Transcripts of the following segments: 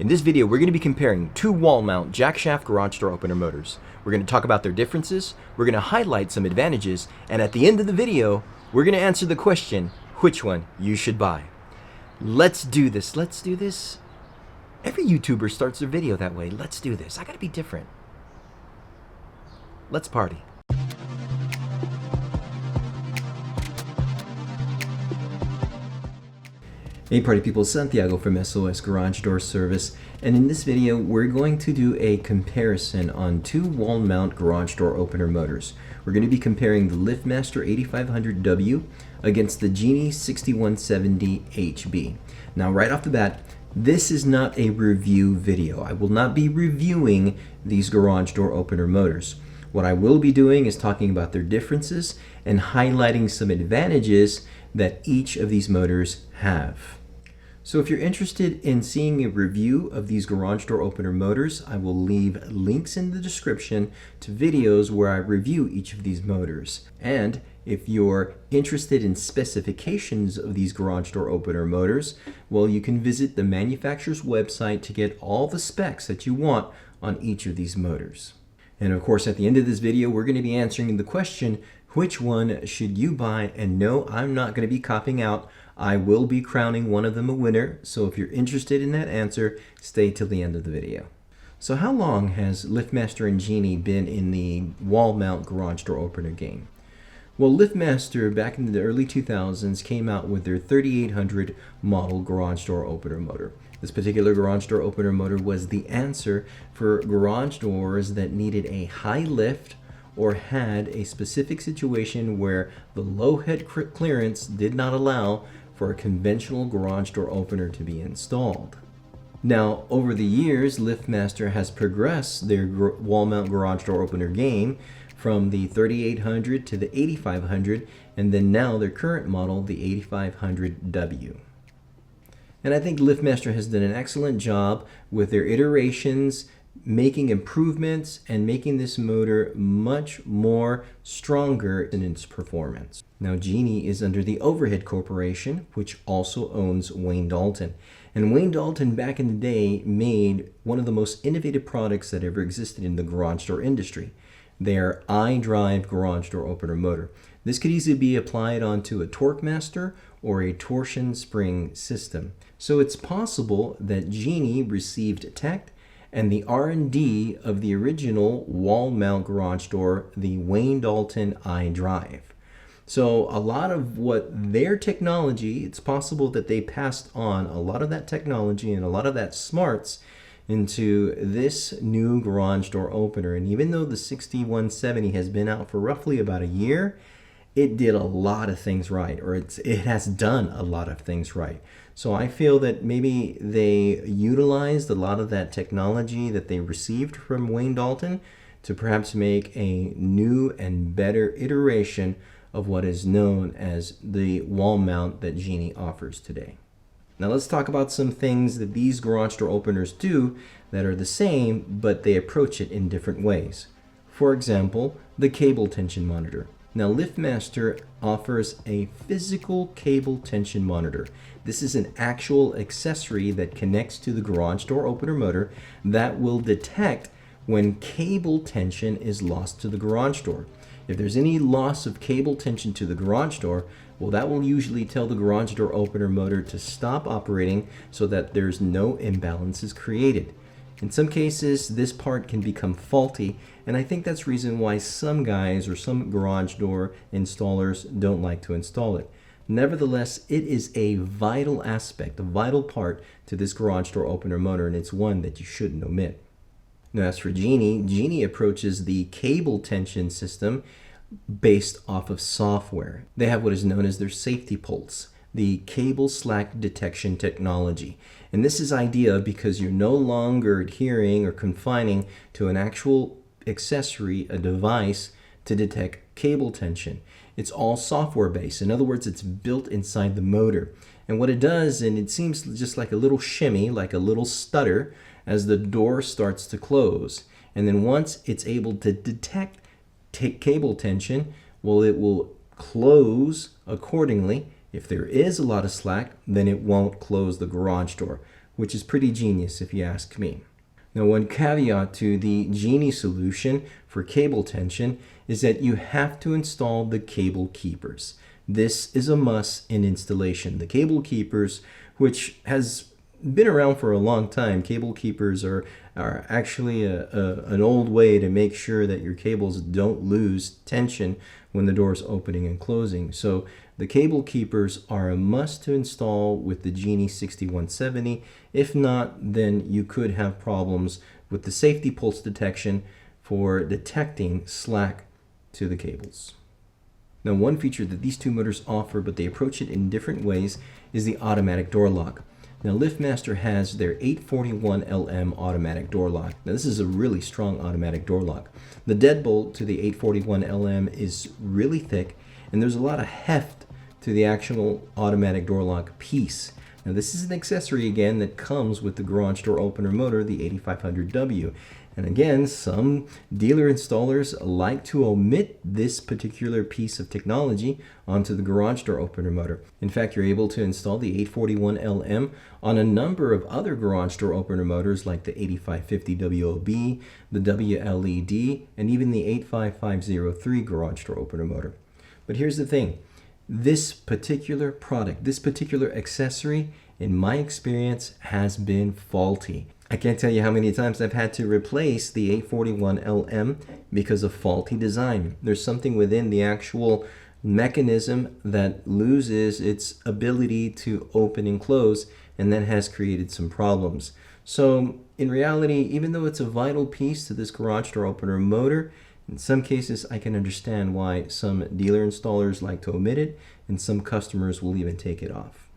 In this video, we're going to be comparing two wall-mount Jackshaft garage door opener motors. We're going to talk about their differences, we're going to highlight some advantages, and at the end of the video, we're going to answer the question, which one you should buy. Let's do this. Let's do this. Every YouTuber starts their video that way. Let's do this. I got to be different. Let's party. Hey party people, Santiago from SOS Garage Door Service, and in this video we're going to do a comparison on two wall mount garage door opener motors. We're going to be comparing the LiftMaster 8500W against the Genie 6170HB. Now right off the bat, this is not a review video. I will not be reviewing these garage door opener motors. What I will be doing is talking about their differences and highlighting some advantages that each of these motors have. So if you're interested in seeing a review of these garage door opener motors, I will leave links in the description to videos where I review each of these motors. And if you're interested in specifications of these garage door opener motors, well, you can visit the manufacturer's website to get all the specs that you want on each of these motors. And of course, at the end of this video, we're going to be answering the question, which one should you buy? And no, I'm not going to be copping out. I will be crowning one of them a winner, so if you're interested in that answer, stay till the end of the video. So how long has LiftMaster and Genie been in the wall mount garage door opener game? Well, LiftMaster back in the early 2000s came out with their 3800 model garage door opener motor. This particular garage door opener motor was the answer for garage doors that needed a high lift or had a specific situation where the low head clearance did not allow for a conventional garage door opener to be installed. Now, over the years, LiftMaster has progressed their wall mount garage door opener game from the 3800 to the 8500, and then now their current model, the 8500W. And I think LiftMaster has done an excellent job with their iterations, making improvements and making this motor much more stronger in its performance. Now Genie is under the Overhead Corporation, which also owns Wayne Dalton. And Wayne Dalton back in the day made one of the most innovative products that ever existed in the garage door industry, their iDrive garage door opener motor. This could easily be applied onto a TorqueMaster or a torsion spring system. So it's possible that Genie received tech and the R&D of the original wall mount garage door, the Wayne Dalton iDrive. So a lot of what their technology, it's possible that they passed on a lot of that technology and a lot of that smarts into this new garage door opener. And even though the 6170 has been out for roughly about a year, it did a lot of things right, or it has done a lot of things right. So I feel that maybe they utilized a lot of that technology that they received from Wayne Dalton to perhaps make a new and better iteration of what is known as the wall mount that Genie offers today. Now let's talk about some things that these garage door openers do that are the same, but they approach it in different ways. For example, the cable tension monitor. Now LiftMaster offers a physical cable tension monitor. This is an actual accessory that connects to the garage door opener motor that will detect when cable tension is lost to the garage door. If there's any loss of cable tension to the garage door, well, that will usually tell the garage door opener motor to stop operating so that there's no imbalances created. In some cases, this part can become faulty, and I think that's the reason why some guys or some garage door installers don't like to install it. Nevertheless, it is a vital aspect, a vital part to this garage door opener motor, and it's one that you shouldn't omit. Now, as for Genie, Genie approaches the cable tension system based off of software. They have what is known as their safety pulse, the cable slack detection technology. And this is ideal because you're no longer adhering or confining to an actual accessory, a device to detect cable tension. It's all software based. In other words, it's built inside the motor. And what it does, and it seems just like a little shimmy, like a little stutter as the door starts to close. And then once it's able to detect cable tension, well, it will close accordingly. If there is a lot of slack, then it won't close the garage door, which is pretty genius if you ask me. Now, one caveat to the Genie solution for cable tension is that you have to install the cable keepers. This is a must in installation. The cable keepers, which has been around for a long time. Cable keepers are actually an old way to make sure that your cables don't lose tension when the door is opening and closing. So the cable keepers are a must to install with the Genie 6170. If not, then you could have problems with the safety pulse detection for detecting slack to the cables. Now, one feature that these two motors offer, but they approach it in different ways, is the automatic door lock. Now, LiftMaster has their 841LM automatic door lock. Now, this is a really strong automatic door lock. The deadbolt to the 841LM is really thick, and there's a lot of heft to the actual automatic door lock piece. Now, this is an accessory, again, that comes with the garage door opener motor, the 8500W. And again, some dealer installers like to omit this particular piece of technology onto the garage door opener motor. In fact, you're able to install the 841LM on a number of other garage door opener motors like the 8550WOB, the WLED, and even the 85503 garage door opener motor. But here's the thing. This particular product, this particular accessory, in my experience, has been faulty. I can't tell you how many times I've had to replace the 841LM because of faulty design. There's something within the actual mechanism that loses its ability to open and close, and that has created some problems. So in reality, even though it's a vital piece to this garage door opener motor, in some cases I can understand why some dealer installers like to omit it, and some customers will even take it off.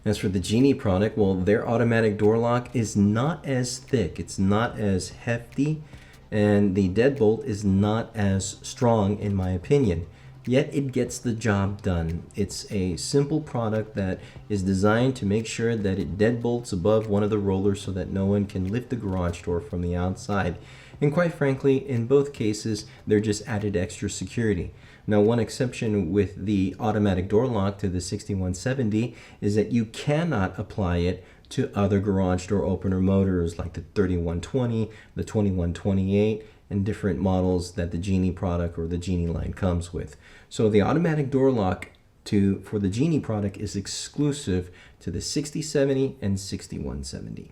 As for the Genie product, well, their automatic door lock is not as thick, it's not as hefty, and the deadbolt is not as strong in my opinion. Yet it gets the job done. It's a simple product that is designed to make sure that it deadbolts above one of the rollers so that no one can lift the garage door from the outside. And quite frankly, in both cases, they're just added extra security. Now, one exception with the automatic door lock to the 6170 is that you cannot apply it to other garage door opener motors like the 3120, the 2128, and different models that the Genie product or the Genie line comes with. So the automatic door lock for the Genie product is exclusive to the 6070 and 6170.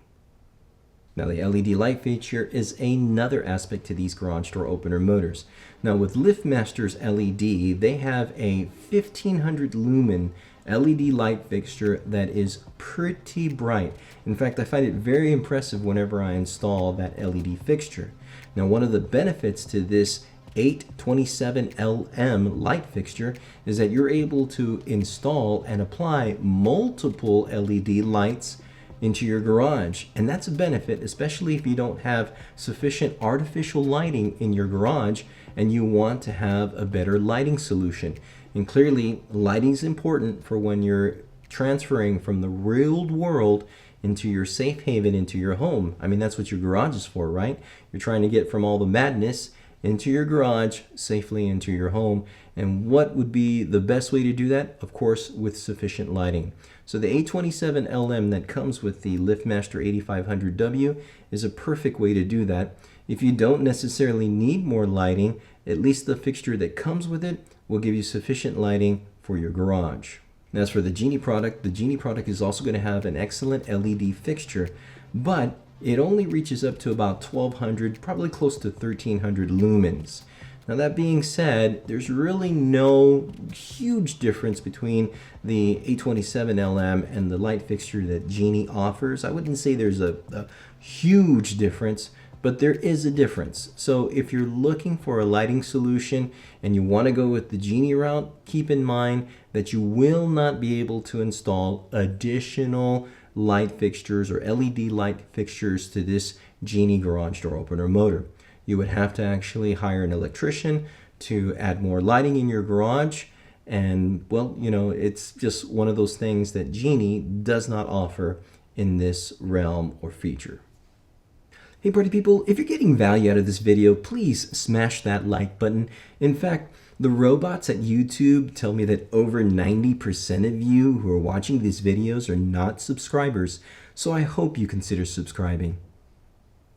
Now, the LED light feature is another aspect to these garage door opener motors. Now, with LiftMaster's LED, they have a 1500 lumen LED light fixture that is pretty bright. In fact, I find it very impressive whenever I install that LED fixture. Now, one of the benefits to this 827LM light fixture is that you're able to install and apply multiple LED lights into your garage, and that's a benefit, especially if you don't have sufficient artificial lighting in your garage and you want to have a better lighting solution. And clearly, lighting is important for when you're transferring from the real world into your safe haven, into your home. I mean, that's what your garage is for, right? You're trying to get from all the madness into your garage safely into your home. And what would be the best way to do that? Of course, with sufficient lighting. So the 827LM that comes with the LiftMaster 8500W is a perfect way to do that. If you don't necessarily need more lighting, at least the fixture that comes with it will give you sufficient lighting for your garage. As for the Genie product is also going to have an excellent LED fixture, but it only reaches up to about 1200, probably close to 1300 lumens. Now, that being said, there's really no huge difference between the 827LM and the light fixture that Genie offers. I wouldn't say there's a huge difference, but there is a difference. So if you're looking for a lighting solution and you want to go with the Genie route, keep in mind that you will not be able to install additional light fixtures or LED light fixtures to this Genie garage door opener motor. You would have to actually hire an electrician to add more lighting in your garage, and well, you know, it's just one of those things that Genie does not offer in this realm or feature. Hey party people, if you're getting value out of this video, please smash that like button. In fact, the robots at YouTube tell me that over 90% of you who are watching these videos are not subscribers. So I hope you consider subscribing.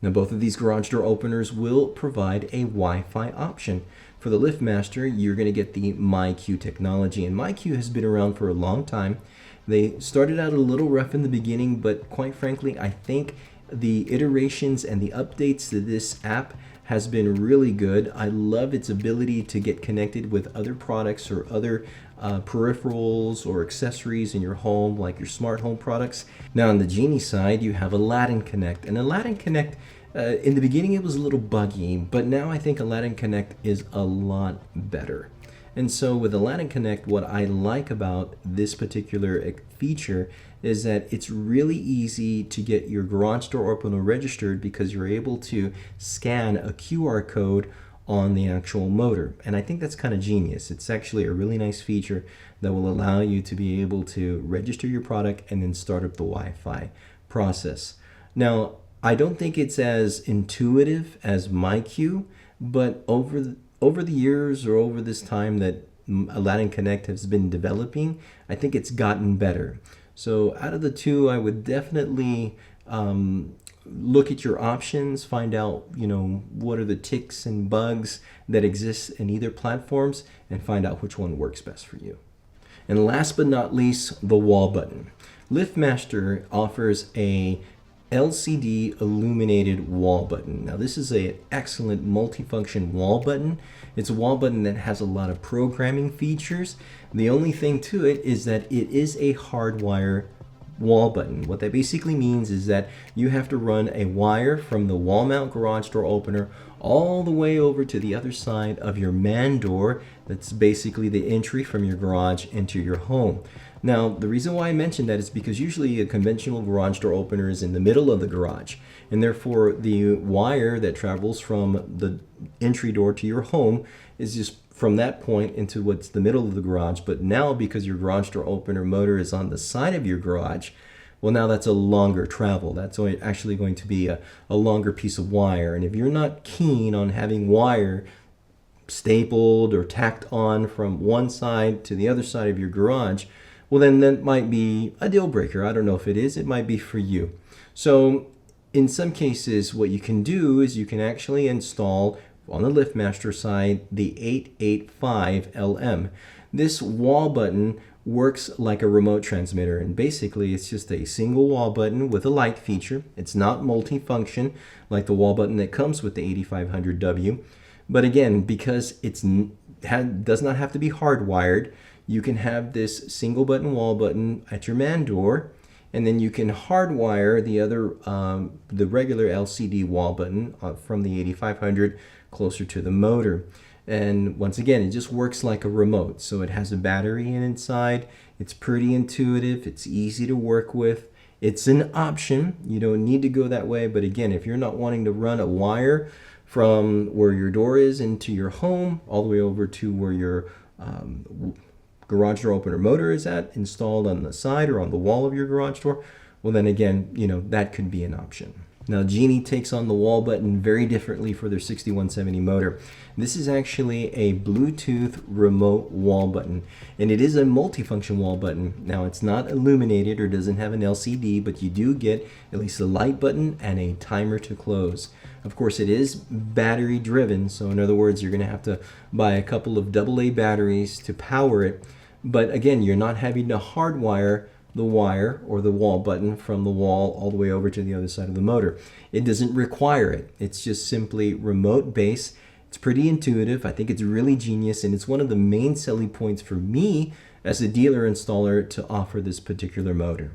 Now both of these garage door openers will provide a Wi-Fi option. For the LiftMaster, you're going to get the MyQ technology, and MyQ has been around for a long time. They started out a little rough in the beginning, but quite frankly, I think the iterations and the updates to this app has been really good. I love its ability to get connected with other products or other peripherals or accessories in your home, like your smart home products. Now on the Genie side, you have Aladdin Connect, and Aladdin Connect, in the beginning it was a little buggy, but now I think Aladdin Connect is a lot better. And so with Aladdin Connect, what I like about this particular feature is that it's really easy to get your garage door opener registered because you're able to scan a QR code on the actual motor. And I think that's kind of genius. It's actually a really nice feature that will allow you to be able to register your product and then start up the Wi-Fi process. Now, I don't think it's as intuitive as MyQ, but over the years or over this time that Aladdin Connect has been developing, I think it's gotten better. So out of the two, I would definitely look at your options, find out, what are the ticks and bugs that exist in either platforms, and find out which one works best for you. And last but not least, the wall button. LiftMaster offers a LCD illuminated wall button. Now this is an excellent multifunction wall button. It's a wall button that has a lot of programming features. The only thing to it is that it is a hardwire wall button. What that basically means is that you have to run a wire from the wall mount garage door opener all the way over to the other side of your man door. That's basically the entry from your garage into your home. Now, the reason why I mentioned that is because usually a conventional garage door opener is in the middle of the garage, and therefore the wire that travels from the entry door to your home is just from that point into what's the middle of the garage. But now, because your garage door opener motor is on the side of your garage, well, now that's a longer travel. That's actually going to be a longer piece of wire. And if you're not keen on having wire stapled or tacked on from one side to the other side of your garage, well, then that might be a deal breaker. I don't know if it is. It might be for you. So in some cases, what you can do is you can actually install on the LiftMaster side the 885LM. This wall button works like a remote transmitter, and basically it's just a single wall button with a light feature. It's not multifunction like the wall button that comes with the 8500W. But again, because it does not have to be hardwired, you can have this single button wall button at your man door, and then you can hardwire the regular LCD wall button from the 8500 closer to the motor. And once again, it just works like a remote. So it has a battery inside. It's pretty intuitive. It's easy to work with. It's an option. You don't need to go that way. But again, if you're not wanting to run a wire from where your door is into your home all the way over to where your garage door opener motor is installed on the side or on the wall of your garage door, well then again, that could be an option. Now Genie takes on the wall button very differently for their 6170 motor. This is actually a Bluetooth remote wall button, and it is a multifunction wall button. Now it's not illuminated or doesn't have an LCD, but you do get at least a light button and a timer to close. Of course, it is battery driven, so in other words, you're going to have to buy a couple of AA batteries to power it. But again, you're not having to hardwire the wire or the wall button from the wall all the way over to the other side of the motor. It doesn't require it. It's just simply remote base. It's pretty intuitive. I think it's really genius, and it's one of the main selling points for me as a dealer installer to offer this particular motor.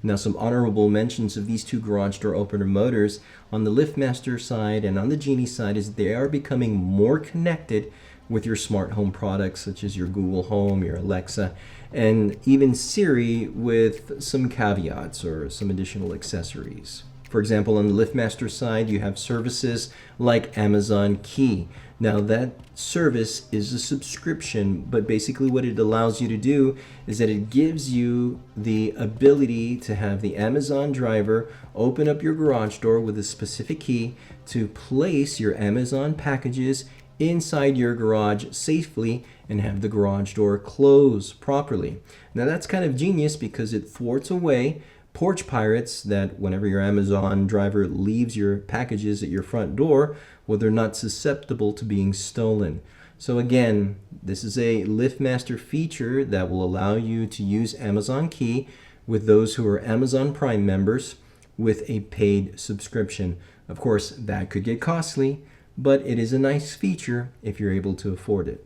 Now, some honorable mentions of these two garage door opener motors on the LiftMaster side and on the Genie side is they are becoming more connected with your smart home products such as your Google Home, your Alexa, and even Siri, with some caveats or some additional accessories. For example, on the LiftMaster side, you have services like Amazon Key. Now that service is a subscription, but basically what it allows you to do is that it gives you the ability to have the Amazon driver open up your garage door with a specific key to place your Amazon packages inside your garage safely and have the garage door close properly. Now that's kind of genius because it thwarts away porch pirates that whenever your Amazon driver leaves your packages at your front door, well, they're not susceptible to being stolen. So again, this is a LiftMaster feature that will allow you to use Amazon Key with those who are Amazon Prime members with a paid subscription. Of course, that could get costly, but it is a nice feature if you're able to afford it.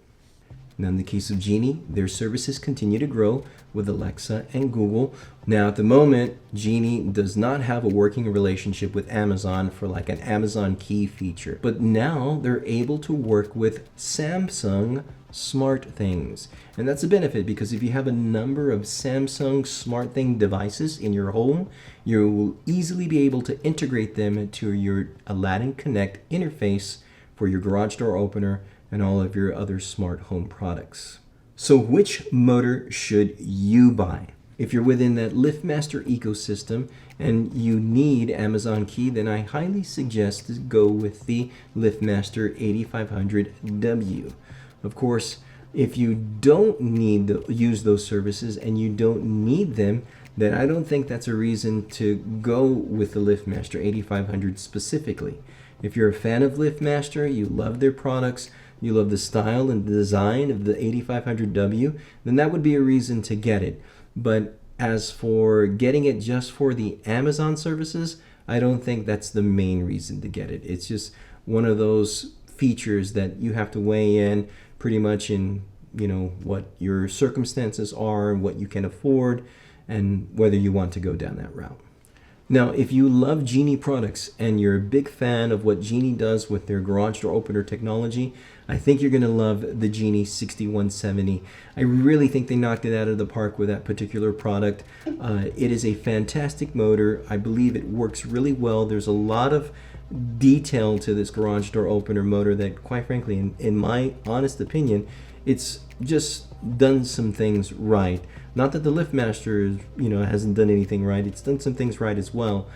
Now, in the case of Genie, their services continue to grow with Alexa and Google. Now, at the moment, Genie does not have a working relationship with Amazon for like an Amazon Key feature. But now they're able to work with Samsung SmartThings. And that's a benefit because if you have a number of Samsung SmartThing devices in your home, you will easily be able to integrate them into your Aladdin Connect interface for your garage door opener and all of your other smart home products. So which motor should you buy? If you're within that LiftMaster ecosystem and you need Amazon Key, then I highly suggest to go with the LiftMaster 8500W. Of course, if you don't need to use those services and you don't need them, then I don't think that's a reason to go with the LiftMaster 8500 specifically. If you're a fan of LiftMaster, you love their products, you love the style and the design of the 8500W, then that would be a reason to get it. But as for getting it just for the Amazon services, I don't think that's the main reason to get it. It's just one of those features that you have to weigh in pretty much in, what your circumstances are and what you can afford and whether you want to go down that route. Now, if you love Genie products and you're a big fan of what Genie does with their garage door opener technology, I think you're going to love the Genie 6170. I really think they knocked it out of the park with that particular product. It is a fantastic motor. I believe it works really well. There's a lot of detail to this garage door opener motor that, quite frankly, in my honest opinion, it's just done some things right. Not that the LiftMaster, hasn't done anything right. It's done some things right as well.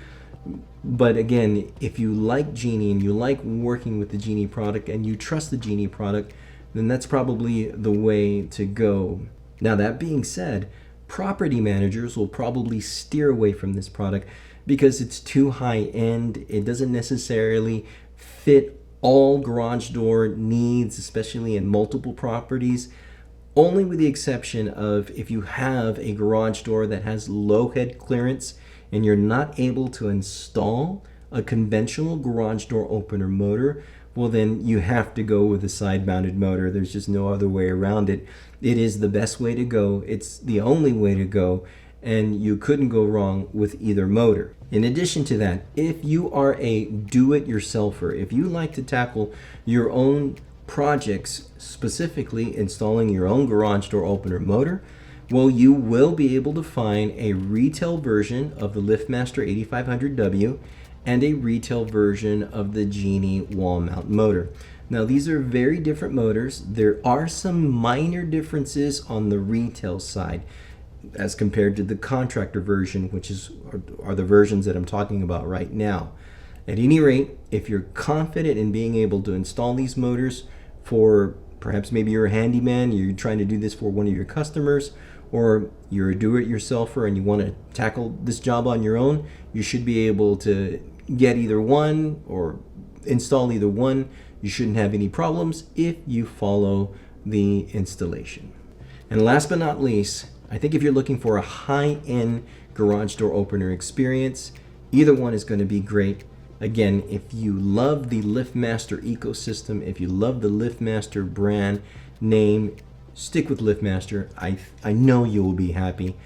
But again, if you like Genie and you like working with the Genie product and you trust the Genie product, then that's probably the way to go. Now, that being said, property managers will probably steer away from this product because it's too high end. It doesn't necessarily fit all garage door needs, especially in multiple properties. Only with the exception of if you have a garage door that has low head clearance and you're not able to install a conventional garage door opener motor, well then you have to go with a side mounted motor. There's just no other way around it. It is the best way to go. It's the only way to go, and you couldn't go wrong with either motor. In addition to that, if you are a do-it-yourselfer, if you like to tackle your own projects, specifically installing your own garage door opener motor, well, you will be able to find a retail version of the LiftMaster 8500W and a retail version of the Genie wall mount motor. Now, these are very different motors. There are some minor differences on the retail side as compared to the contractor version, which are the versions that I'm talking about right now. At any rate, if you're confident in being able to install these motors for perhaps maybe you're a handyman, you're trying to do this for one of your customers, or you're a do-it-yourselfer and you want to tackle this job on your own, you should be able to get either one or install either one. You shouldn't have any problems if you follow the installation. And last but not least, I think if you're looking for a high-end garage door opener experience, either one is going to be great. Again, if you love the LiftMaster ecosystem, if you love the LiftMaster brand name, stick with LiftMaster. I know you will be happy.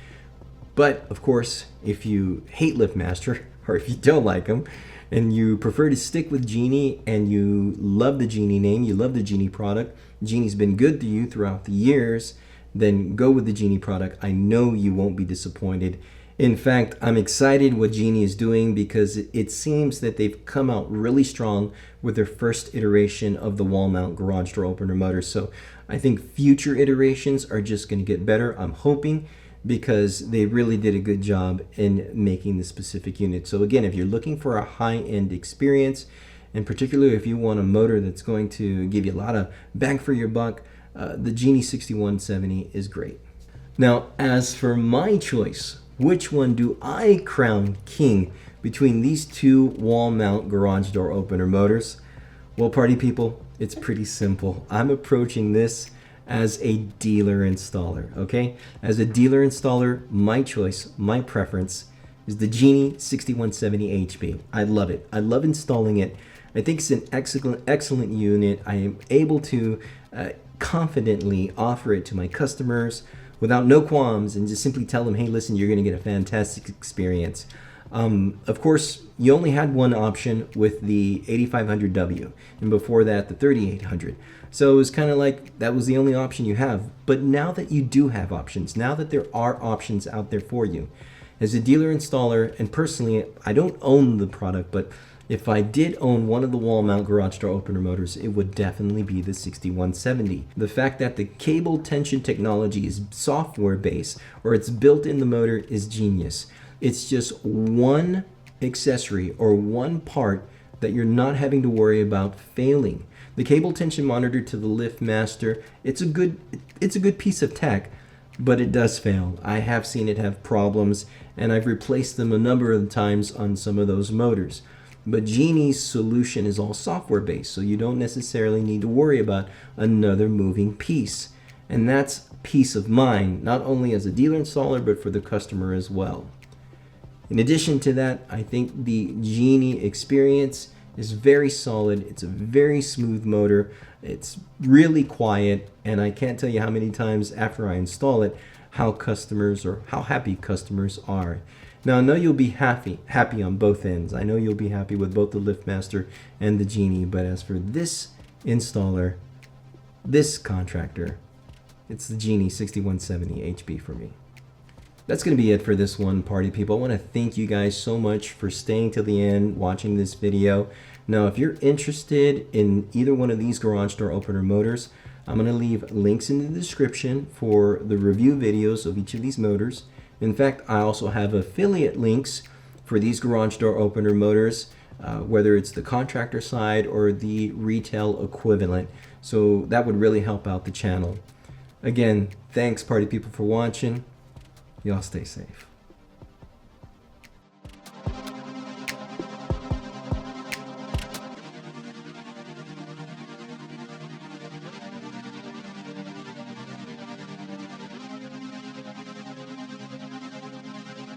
But of course, if you hate LiftMaster or if you don't like them and you prefer to stick with Genie and you love the Genie name, you love the Genie product, Genie's been good to you throughout the years, then go with the Genie product. I know you won't be disappointed. In fact, I'm excited what Genie is doing because it seems that they've come out really strong with their first iteration of the wall mount garage door opener motor. So I think future iterations are just going to get better. I'm hoping, because they really did a good job in making the specific unit. So again, if you're looking for a high-end experience, and particularly if you want a motor that's going to give you a lot of bang for your buck, the Genie 6170 is great. Now, as for my choice, which one do I crown king between these two wall mount garage door opener motors? Well, party people, it's pretty simple. I'm approaching this as a dealer installer, okay? As a dealer installer, my choice, my preference is the Genie 6170HB. I love it. I love installing it. I think it's an excellent unit. I am able to confidently offer it to my customers without no qualms and just simply tell them, hey, listen, you're gonna get a fantastic experience. Of course, you only had one option with the 8500W, and before that, the 3800. So it was kind of like that was the only option you have. But now that you do have options, now that there are options out there for you, as a dealer installer, and personally, I don't own the product, but if I did own one of the wall mount garage door opener motors, it would definitely be the 6170. The fact that the cable tension technology is software based, or it's built in the motor, is genius. It's just one accessory or one part that you're not having to worry about failing. The cable tension monitor to the LiftMaster, it's a good piece of tech, but it does fail. I have seen it have problems, and I've replaced them a number of times on some of those motors. But Genie's solution is all software based, so you don't necessarily need to worry about another moving piece. And that's peace of mind, not only as a dealer installer, but for the customer as well. In addition to that, I think the Genie experience is very solid. It's a very smooth motor. It's really quiet, and I can't tell you how many times after I install it, how happy customers are. Now, I know you'll be happy on both ends. I know you'll be happy with both the LiftMaster and the Genie, but as for this installer, this contractor, it's the Genie 6170HB for me. That's going to be it for this one, party people. I want to thank you guys so much for staying till the end, watching this video. Now, if you're interested in either one of these garage door opener motors, I'm going to leave links in the description for the review videos of each of these motors. In fact, I also have affiliate links for these garage door opener motors, whether it's the contractor side or the retail equivalent. So that would really help out the channel. Again, thanks, party people, for watching. Y'all stay safe.